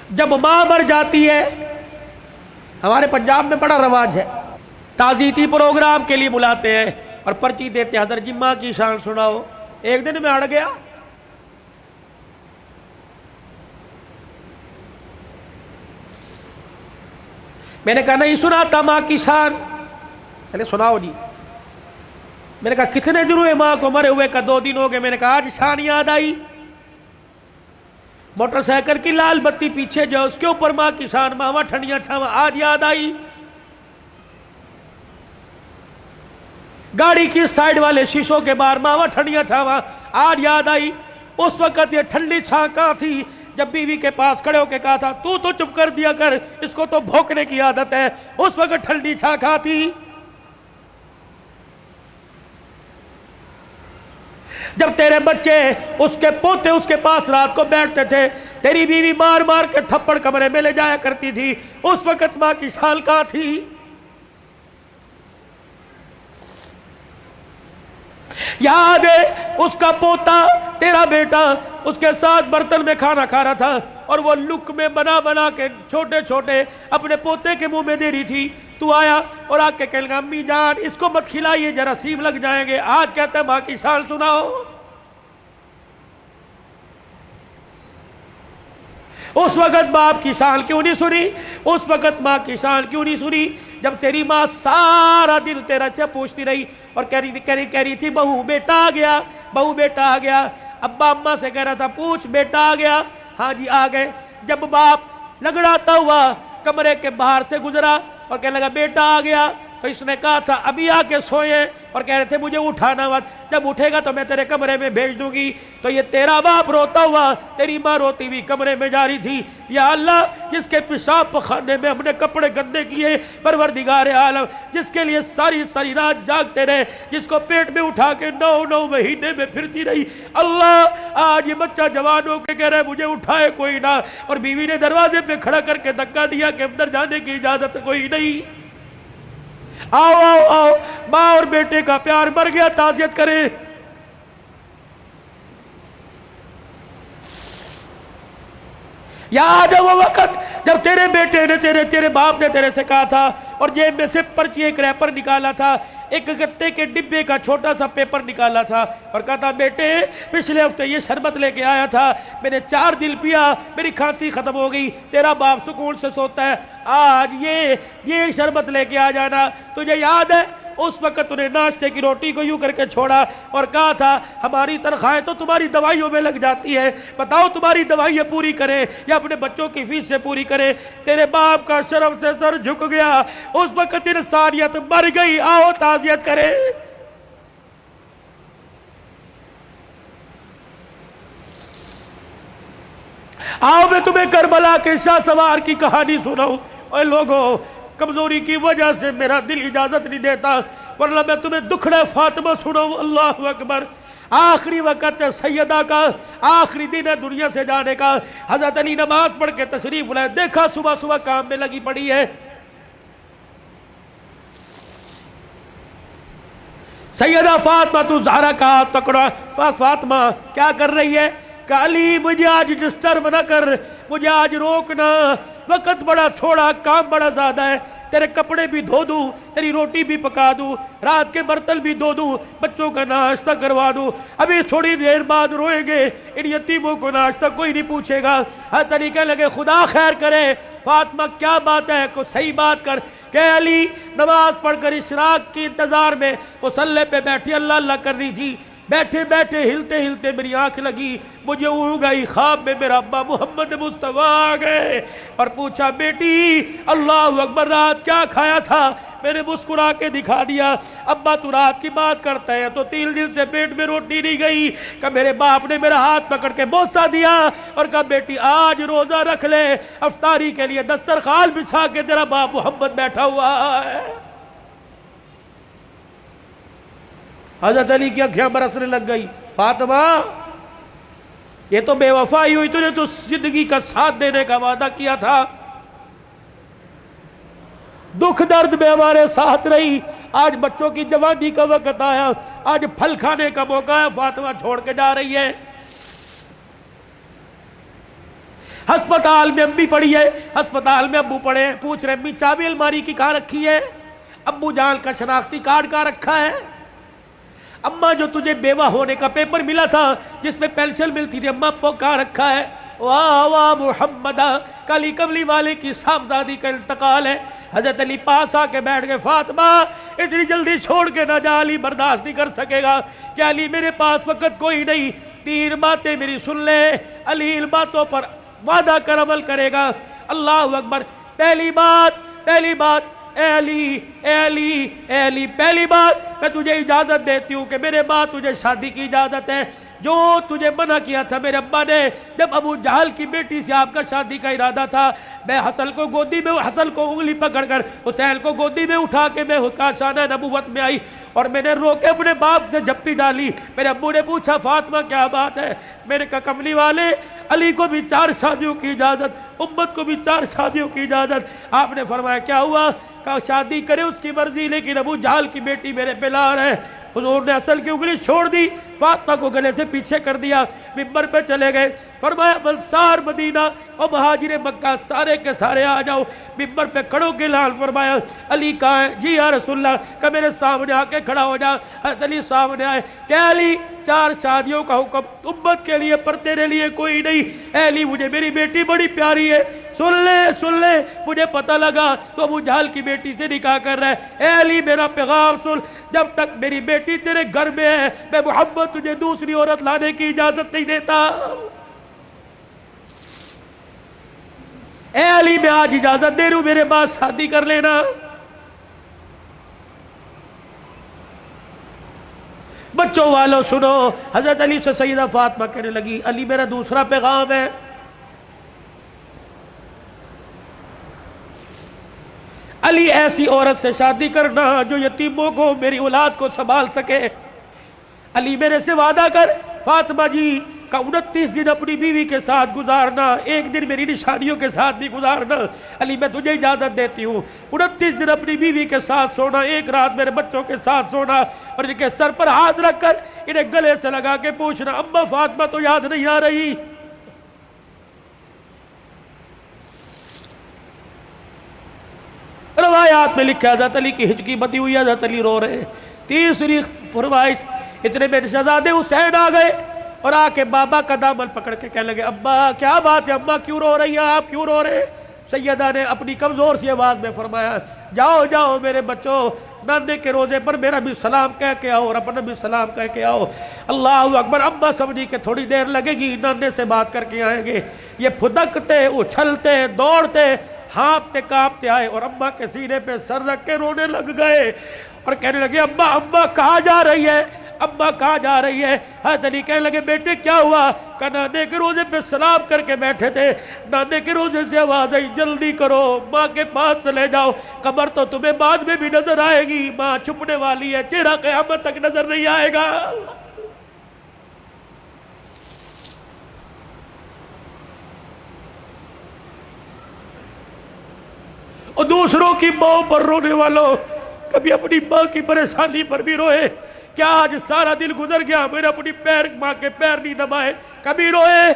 جب ماں مر جاتی ہے، ہمارے پنجاب میں بڑا رواج ہے، تعزیتی پروگرام کے لیے بلاتے ہیں اور پرچی دیتے ہیں، حضرت جی ماں کی شان سناؤ۔ ایک دن میں اڑ گیا، میں نے کہا نہیں سناتا ماں کی شان، میں نے سناؤ جی۔ میں نے کہا کتنے دن ہوئے ماں کو مرے ہوئے؟ کا 2 دن ہو گئے۔ میں نے کہا آج شان یاد آئی، موٹر سائیکل کی لال بتی پیچھے جو اس کے اوپر ماں کی شان، ماما ٹھنڈیاں چھاواں، آج یاد آئی۔ گاڑی کی سائیڈ والے شیشوں کے باہر ماما ٹھنڈیاں چھاواں، آج یاد آئی۔ اس وقت یہ ٹھنڈی چھاں کہاں تھی جب بیوی کے پاس کھڑے ہو کے کہا تھا تو چپ کر دیا کر، اس کو تو بھونکنے کی عادت ہے، اس وقت ٹھنڈی چھاں کہاں تھی؟ جب تیرے بچے اس کے پوتے اس کے پاس رات کو بیٹھتے تھے، تیری بیوی مار مار کے تھپڑ کمرے میں لے جایا کرتی تھی، اس وقت ماں کی شان کہاں تھی؟ یاد ہے اس کا پوتا تیرا بیٹا اس کے ساتھ برتن میں کھانا کھا رہا تھا اور وہ لک میں بنا بنا کے چھوٹے چھوٹے اپنے پوتے کے منہ میں دے رہی تھی، تو آیا اور آ کے کہنے لگا امی جان اس کو مت کھلائیے جراثیم لگ جائیں گے۔ آج کہتا ہے ماں کی شان سناؤ۔ اس وقت باپ کی شان کیوں نہیں سنی؟ اس وقت ماں کی شان کیوں نہیں سنی؟ جب تیری ماں سارا دن تیرا سے پوچھتی رہی اور کہہ رہی تھی بہو بیٹا آ گیا، بہو بیٹا آ گیا، ابا اماں سے کہہ رہا تھا پوچھ بیٹا آ گیا، ہاں جی آ گئے۔ جب باپ لگڑاتا ہوا کمرے کے باہر سے گزرا اور کہنے لگا بیٹا آ گیا، تو اس نے کہا تھا ابھی آ کے سوئے اور کہہ رہے تھے مجھے اٹھانا مت، جب اٹھے گا تو میں تیرے کمرے میں بھیج دوں گی۔ تو یہ تیرا باپ روتا ہوا تیری ماں روتی ہوئی کمرے میں جا رہی تھی، یا اللہ جس کے پیشاب پخانے میں ہم نے کپڑے گندے کیے، پروردگار عالم جس کے لیے ساری ساری رات جاگتے رہے، جس کو پیٹ میں اٹھا کے 9 مہینے میں پھرتی رہی، اللہ آج یہ بچہ جوان ہو کے کہہ رہا ہے مجھے اٹھائے کوئی نہ، اور بیوی نے دروازے پہ کھڑا کر کے دھکا دیا کہ اندر جانے کی اجازت کوئی نہیں۔ آؤ آؤ آؤ، ماں اور بیٹے کا پیار مر گیا، تعزیت کریں۔ یاد ہے وہ وقت جب تیرے بیٹے نے تیرے باپ نے تیرے سے کہا تھا اور جیب میں سے پرچی ایک ریپر نکالا تھا، ایک گتے کے ڈبے کا چھوٹا سا پیپر نکالا تھا اور کہا تھا بیٹے پچھلے ہفتے یہ شربت لے کے آیا تھا، میں نے 4 دن پیا، میری کھانسی ختم ہو گئی، تیرا باپ سکون سے سوتا ہے، آج یہ شربت لے کے آ جانا۔ تجھے یاد ہے اس وقت انہیں ناشتے کی روٹی کو یوں کر کے چھوڑا اور کہا تھا ہماری تنخواہیں تو تمہاری دوائیوں میں لگ جاتی ہے، بتاؤ تمہاری دوائیاں پوری کریں یا اپنے بچوں کی فیس سے پوری کریں۔ تیرے باپ کا شرم سے سر جھک گیا، اس وقت انسانیت مر گئی۔ آؤ تعزیت کریں۔ آؤ میں تمہیں کربلا کے شاہ سوار کی کہانی سناؤں۔ اے لوگوں کمزوری کی وجہ سے میرا دل اجازت نہیں دیتا، ورنہ میں تمہیں دکھڑے فاطمہ سناؤں۔ اللہ اکبر۔ آخری وقت سیدہ کا، آخری دن ہے دنیا سے جانے کا، حضرت علی نماز پڑھ کے تشریف لائے، دیکھا صبح صبح کام میں لگی پڑی ہے۔ سیدہ فاطمہ تو زہرا کا ہاتھ پکڑا، فاطمہ کیا کر رہی ہے؟ کہ علی مجھے آج ڈسٹرب نہ کر، مجھے آج روکنا، وقت بڑا تھوڑا، کام بڑا زیادہ ہے، تیرے کپڑے بھی دھو دوں، تیری روٹی بھی پکا دوں، رات کے برتن بھی دھو دوں، بچوں کا ناشتہ کروا دوں، ابھی تھوڑی دیر بعد روئیں گے، ان یتیموں کو ناشتہ کوئی نہیں پوچھے گا۔ ہر طریقے لگے خدا خیر کرے۔ فاطمہ کیا بات ہے؟ کوئی صحیح بات کر۔ کہ علی نماز پڑھ کر اشراق کی انتظار میں مصلی پہ بیٹھی اللہ اللہ کر رہی تھی، بیٹھے بیٹھے ہلتے ہلتے میری آنکھ لگی، مجھے اڑ گئی، خواب میں میرا ابا محمد مصطفیٰ آ گئے اور پوچھا بیٹی اللہ اکبر رات کیا کھایا تھا؟ میں نے مسکرا کے دکھا دیا۔ ابا تو رات کی بات کرتا ہے تو 3 دن سے پیٹ میں روٹی نہیں گئی۔ کہ میرے باپ نے میرا ہاتھ پکڑ کے بوسہ دیا اور کہا بیٹی آج روزہ رکھ لے، افطاری کے لیے دسترخوان بچھا کے تیرا باپ محمد بیٹھا ہوا ہے۔ حضرت علی کی آنکھیں برسنے لگ گئی۔ فاطمہ یہ تو بے وفائی ہوئی، تو نے تو زندگی کا ساتھ دینے کا وعدہ کیا تھا، دکھ درد میں ہمارے ساتھ رہی، آج بچوں کی جوانی کا وقت آیا، آج پھل کھانے کا موقع ہے، فاطمہ چھوڑ کے جا رہی ہے۔ ہسپتال میں امی پڑی ہے، ہسپتال میں ابو پڑے، پوچھ رہے امی چابی الماری کی کہاں رکھی ہے؟ ابو جان کا شناختی کارڈ کہاں رکھا ہے؟ اماں جو تجھے بیوہ ہونے کا پیپر ملا تھا جس میں پینشن ملتی تھی، اماں وہ کہاں رکھا ہے؟ واہ واہ محمدہ، کالی کملی والے کی صاحبزادی کا انتقال ہے۔ حضرت علی پاس آ کے بیٹھ گئے، فاطمہ اتنی جلدی چھوڑ کے نہ جا، علی برداشت نہیں کر سکے گا کہ علی میرے پاس وقت کوئی نہیں، 3 باتیں میری سن لے، علی ان باتوں پر وعدہ کر عمل کرے گا۔ اللہ اکبر۔ پہلی بات اے علی پہلی بات، میں تجھے اجازت دیتی ہوں کہ میرے بعد تجھے شادی کی اجازت ہے۔ جو تجھے منع کیا تھا میرے ابا نے جب ابو جہل کی بیٹی سے آپ کا شادی کا ارادہ تھا، میں حسن کو انگلی پکڑ کر حسین کو گودی میں اٹھا کے میں کاشانہ نبوت میں آئی اور میں نے رو کے اپنے باپ سے جھپی ڈالی۔ میرے ابو نے پوچھا فاطمہ کیا بات ہے؟ میں نے کہا کملی والے، علی کو بھی 4 شادیوں کی اجازت، امت کو بھی 4 شادیوں کی اجازت۔ آپ نے فرمایا کیا ہوا؟ کہا شادی کرے اس کی مرضی، لیکن ابو جہل کی بیٹی میرے پہ لار ہے۔ حضور نے اصل کی انگلی چھوڑ دی، فاطمہ کو گلے سے پیچھے کر دیا، منبر پہ چلے گئے۔ فرمایا انصار مدینہ اور مہاجر مکہ سارے کے سارے آ جاؤ۔ منبر پہ کھڑوں کے اعلان فرمایا علی کہاں ہے؟ جی یا رسول اللہ، کہ میرے سامنے آ کے کھڑا ہو جا۔ حضرت علی سامنے آئے کہ علی 4 شادیوں کا حکم امت کے لیے پر تیرے لیے کوئی نہیں۔ اے علی مجھے میری بیٹی بڑی پیاری ہے، سن لے مجھے پتہ لگا تو ابو جہل کی بیٹی سے نکاح کر رہا ہے۔ اے علی میرا پیغام سن، جب تک میری بیٹی تیرے گھر میں ہے میں محمد تجھے دوسری عورت لانے کی اجازت نہیں دیتا۔ اے علی میں آج اجازت دے رہا ہوں، میرے بعد شادی کر لینا۔ بچوں والوں سنو، حضرت علی سے سیدہ فاطمہ کہنے لگی علی میرا دوسرا پیغام ہے، علی ایسی عورت سے شادی کرنا جو یتیموں کو میری اولاد کو سنبھال سکے۔ علی میرے سے وعدہ کر فاطمہ جی کا 29 دن اپنی بیوی کے ساتھ گزارنا، 1 دن میری نشانیوں کے ساتھ بھی گزارنا۔ علی میں تجھے اجازت دیتی ہوں، 29 دن اپنی بیوی کے ساتھ سونا، 1 رات میرے بچوں کے ساتھ سونا، اور ان کے سر پر ہاتھ رکھ کر انہیں گلے سے لگا کے پوچھنا اماں فاطمہ تو یاد نہیں آ رہی؟ روایات میں لکھا حضرت علی کی ہچکی بندی ہوئی، حضرت علی رو رہے۔ تیسری فرمائش، اتنے میں شہزادے حسین آ گئے اور آ کے بابا کا دامن پکڑ کے کہنے لگے ابا کیا بات ہے، اماں کیوں رو رہی ہیں، آپ کیوں رو رہے؟ سیدہ نے اپنی کمزور سی آواز میں فرمایا جاؤ میرے بچوں، نانے کے روزے پر میرا بھی سلام کہہ کے آؤ اور اپنا بھی سلام کہہ کے آؤ۔ اللہ اکبر۔ اماں سمجھی کہ تھوڑی دیر لگے گی، نانے سے بات کر کے آئیں گے۔ یہ پھدکتے اچھلتے دوڑتے ہانپتے کانپتے آئے اور اماں کے سینے پہ سر رکھ کے رونے لگ گئے اور کہنے لگے اماں کہاں جا رہی ہے، اماں کہاں جا رہی ہے؟ حضرت علی کہنے لگے بیٹے کیا ہوا؟ کہ نانے کے روزے پہ سلام کر کے بیٹھے تھے، نانے کے روزے سے آواز آئی جلدی کرو ماں کے پاس چلے جاؤ، قبر تو تمہیں بعد میں بھی نظر آئے گی، ماں چھپنے والی ہے، چہرہ قیامت تک نظر نہیں آئے گا۔ اور دوسروں کی ماں پر رونے والوں، کبھی اپنی ماں کی پریشانی پر بھی روئے۔ کیا آج سارا دن گزر گیا میں نے اپنی ماں کے پیر نہیں دبائے؟ کبھی روئے؟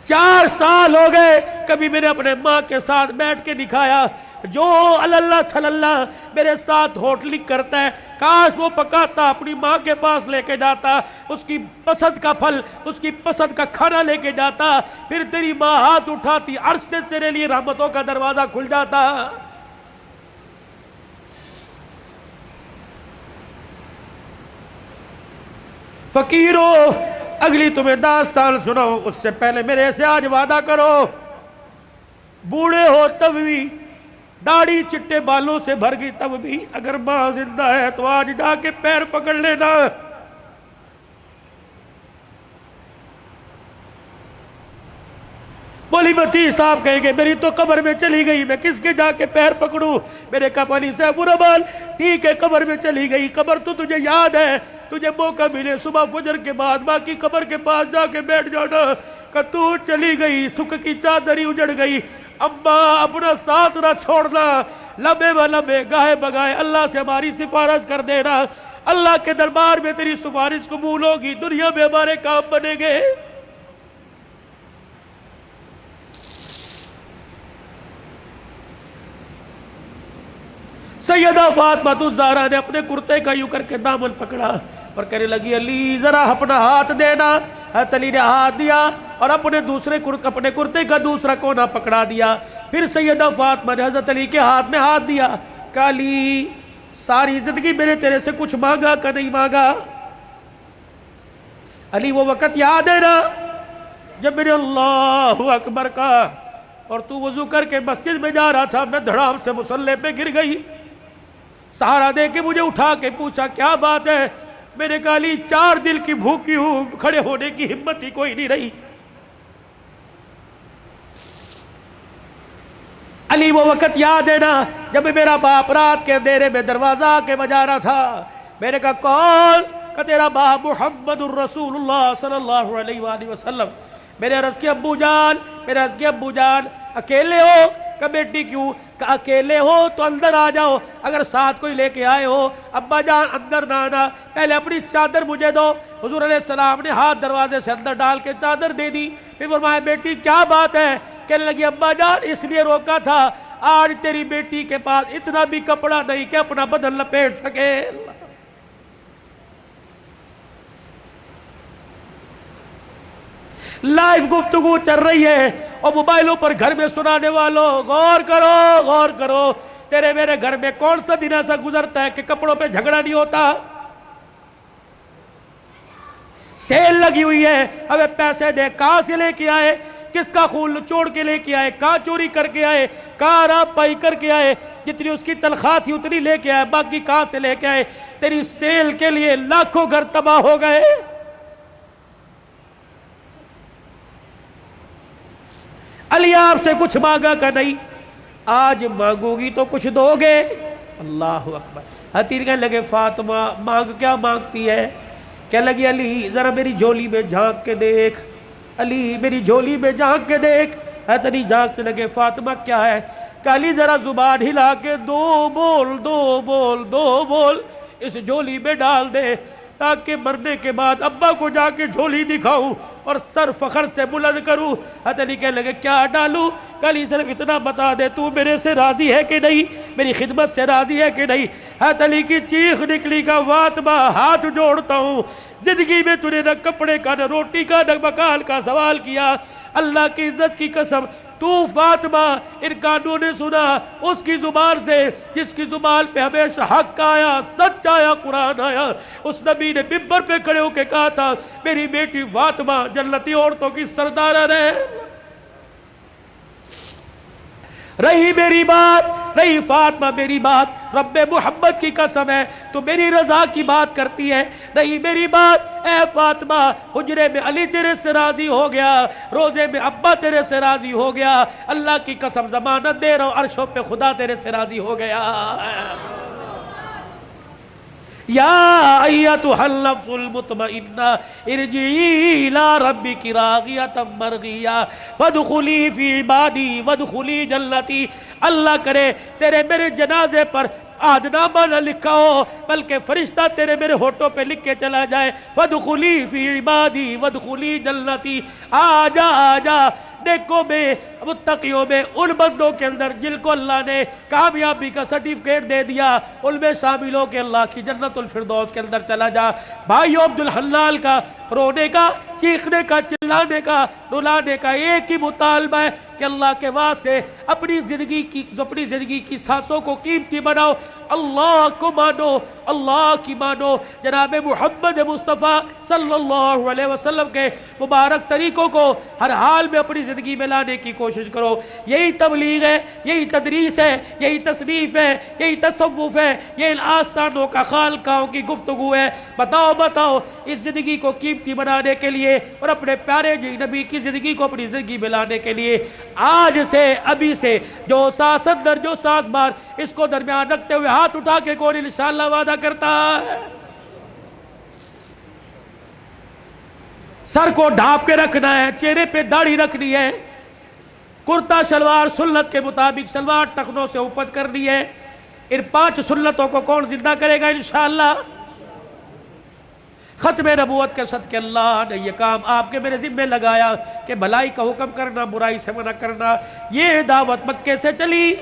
4 سال ہو گئے کبھی میں نے اپنے ماں کے ساتھ بیٹھ کے دکھایا؟ جو اللہ تھلاللہ میرے ساتھ ہوٹلنگ کرتا ہے کاش وہ پکاتا اپنی ماں کے پاس لے کے جاتا، اس کی پسند کا پھل، اس کی پسند کا کھانا لے کے جاتا، پھر تیری ماں ہاتھ اٹھاتی، عرش سے تیرے لیے رحمتوں کا دروازہ کھل جاتا۔ فقیرو اگلی تمہیں داستان سناؤ، اس سے پہلے میرے سے آج وعدہ کرو، بوڑھے ہو تب بھی، داڑھی چٹے بالوں سے بھر گئی تب بھی، اگر ماں زندہ ہے تو آج جا کے پیر پکڑ لینا۔ مولی متی صاحب کہیں گے میری تو قبر میں چلی گئی، میں کس کے جا کے پیر پکڑوں؟ میرے کہا علی صاحب برابر ٹھیک ہے، قبر میں چلی گئی، قبر تو تجھے یاد ہے، تجھے موقع ملے صبح فجر کے بعد ماں کی قبر کے پاس جا کے بیٹھ جانا، کہ تو چلی گئی، سکھ کی چادری اجڑ گئی، اماں اپنا ساتھ نہ چھوڑنا، لمبے و لمبے گاہے بگائے اللہ سے ہماری سفارش کر دینا، اللہ کے دربار میں تیری سفارش قبول ہوگی، دنیا میں ہمارے کام بنے گے۔ سیدہ فاطمہ الزہرا نے اپنے کرتے کا یوں کر کے دامن پکڑا اور کہنے لگی علی ذرا اپنا ہاتھ دینا۔ حضرت علی نے ہاتھ دیا اور اپنے کرتے کا دوسرا کونا پکڑا دیا۔ پھر سیدہ فاطمہ نے حضرت علی کے ہاتھ میں ہاتھ دیا، کہا علی ساری زندگی میں نے تیرے سے کچھ مانگا کہ نہیں مانگا؟ علی وہ وقت یاد ہے نا جب میں نے اللہ اکبر کہا اور تو وضو کر کے مسجد میں جا رہا تھا، میں دھڑام سے مصلی پہ گر گئی، سہارا دے کے مجھے اٹھا کے پوچھا کیا بات ہے؟ میں نے کہا علی 4 دل کی بھوکی ہوں، کھڑے ہونے کی ہمت ہی کوئی نہیں رہی۔ علی وہ وقت یاد ہے نا جب میرا باپ رات کے اندھیرے میں دروازہ کے بجا رہا تھا، میں نے کہا کون؟ کہ تیرا باپ محمد الرسول اللہ صلی اللہ علیہ وآلہ وسلم۔ میں نے عرض کی ابو جان اکیلے ہو؟ کہ بیٹی کیوں؟ کہ اکیلے ہو تو اندر آ جاؤ، اگر ساتھ کوئی لے کے آئے ہو ابا جان اندر نہ آنا، پہلے اپنی چادر مجھے دو۔ حضور علیہ السلام نے ہاتھ دروازے سے اندر ڈال کے چادر دے دی۔ پھر فرمایا بیٹی کیا بات ہے؟ کہنے لگی ابا جان اس لیے روکا تھا، آج تیری بیٹی کے پاس اتنا بھی کپڑا نہیں کہ اپنا بدن لپیٹ سکے۔ لائیو گفتگو چل رہی ہے اور موبائلوں پر گھر میں سنانے والوں غور کرو، تیرے میرے گھر میں کون سا دن ایسا گزرتا ہے کہ کپڑوں پہ جھگڑا نہیں ہوتا؟ سیل لگی ہوئی ہے، ہمیں پیسے دے، کہاں سے لے کے آئے؟ کس کا خون چوڑ کے لے کے آئے؟ کہاں چوری کر کے آئے؟ کہاں راب پائی کر کے آئے؟ جتنی اس کی تنخواہ تھی اتنی لے کے آئے، باقی کہاں سے لے کے آئے؟ تیری سیل کے لیے لاکھوں گھر تباہ ہو گئے۔ علی آپ سے کچھ مانگا کہ نہیں؟ آج مانگو گی تو کچھ دو گے؟ اللہ اکبر۔ حتیر کہنے لگے فاطمہ کیا مانگتی ہے؟ کہنے لگی علی ذرا میری جھولی میں جھانک کے دیکھ، علی میری جھولی میں جھانک کے دیکھ۔ حضرت علی جھانکتے لگے فاطمہ کیا ہے؟ کہ علی ذرا زبان ہلا کے دو بول اس جھولی میں ڈال دے، تاکہ مرنے کے بعد ابا کو جا کے جھولی دکھاؤں اور سر فخر سے بلند کروں۔ حضرت علی کہنے لگے کیا ڈالوں؟ کہ علی صرف اتنا بتا دے تو میرے سے راضی ہے کہ نہیں، میری خدمت سے راضی ہے کہ نہیں؟ حضرت علی کی چیخ نکلی کہ فاطمہ ہاتھ جوڑتا ہوں، زندگی میں تو نے نہ کپڑے کا نہ روٹی کا نہ مکان کا سوال کیا، اللہ کی عزت کی قسم تو فاطمہ ان کانوں نے سنا اس کی زبان سے جس کی زبان پہ ہمیشہ حق آیا، سچ آیا، قرآن آیا۔ اس نبی نے ممبر پہ کھڑے ہو کے کہا تھا میری بیٹی فاطمہ جنتی عورتوں کی سردار ہے۔ رہی میری بات، رہی فاطمہ میری بات، رب محمد کی قسم ہے تو میری رضا کی بات کرتی ہے، رہی میری بات اے فاطمہ حجرے میں علی تیرے سے راضی ہو گیا، روزے میں ابا تیرے سے راضی ہو گیا، اللہ کی قسم ضمانت دے رہا ہوں عرشوں پہ خدا تیرے سے راضی ہو گیا۔ یا ایتھا النفس المطمئنہ ارجعی الی ربک راضیۃ مرضیہ فادخلی فی عبادی وادخلی جنتی۔ اللہ کرے تیرے میرے جنازے پر عہدنامہ نہ لکھا ہو بلکہ فرشتہ تیرے میرے ہونٹوں پہ لکھ کے چلا جائے، وادخلی فی عبادی وادخلی جنتی۔ آجا نیکوں میں متقیوں میں ان بندوں کے اندر جن کو اللہ نے کامیابی کا سرٹیفکیٹ دے دیا ان میں شامل ہو کے اللہ کی جنت الفردوس کے اندر چلا جا۔ بھائیو عبدالحلال کا رونے کا، چیخنے کا، چلانے کا، رلانے کا ایک ہی مطالبہ ہے کہ اللہ کے واسطے اپنی زندگی کی سانسوں کو قیمتی بناؤ، اللہ کو مانو، اللہ کی مانو، جناب محمد مصطفیٰ صلی اللہ علیہ وسلم کے مبارک طریقوں کو ہر حال میں اپنی زندگی میں لانے کی کوشش کرو۔ یہی تبلیغ ہے، یہی تدریس ہے، یہی تصنیف ہے، یہی تصوف ہے، یہ ان آستانوں کا خالقاہوں کی گفتگو ہے۔ بتاؤ اس زندگی کو قیمتی بنانے کے لیے اور اپنے پیارے نبی کی زندگی کو اپنی زندگی میں لانے کے لیے آج سے، ابھی سے جو ساس اندر جو ساس بار اس کو درمیان رکھتے ہوئے ہاتھ اٹھا کے کون انشاءاللہ وعدہ کرتا ہے؟ سر کو ڈھانپ کے رکھنا ہے، چہرے پہ داڑھی رکھنی ہے، کرتا شلوار سنت کے مطابق شلوار ٹخنوں سے اوپر کرنی ہے۔ ان 5 سنتوں کو کون زندہ کرے گا انشاءاللہ؟ ختم نبوت کے صدقے اللہ نے یہ کام آپ کے میرے ذمہ لگایا کہ بھلائی کا حکم کرنا، برائی سے منع کرنا۔ یہ دعوت مکے سے چلی،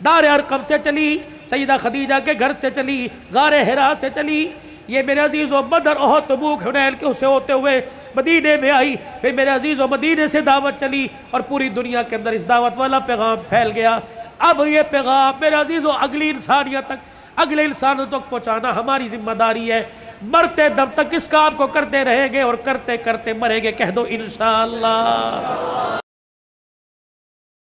دار ارقم سے چلی، سیدہ خدیجہ کے گھر سے چلی، غار حرا سے چلی، یہ میرے عزیزو بدر احد تبوک حنین کے سے ہوتے ہوئے مدینے میں آئی، پھر میرے عزیزو مدینے سے دعوت چلی اور پوری دنیا کے اندر اس دعوت والا پیغام پھیل گیا۔ اب یہ پیغام میرے عزیزو اگلی انسانیت تک، اگلے انسانوں تک پہنچانا ہماری ذمہ داری ہے۔ مرتے دم تک اس کام کو کرتے رہیں گے اور کرتے کرتے مریں گے۔ کہہ دو انشاءاللہ۔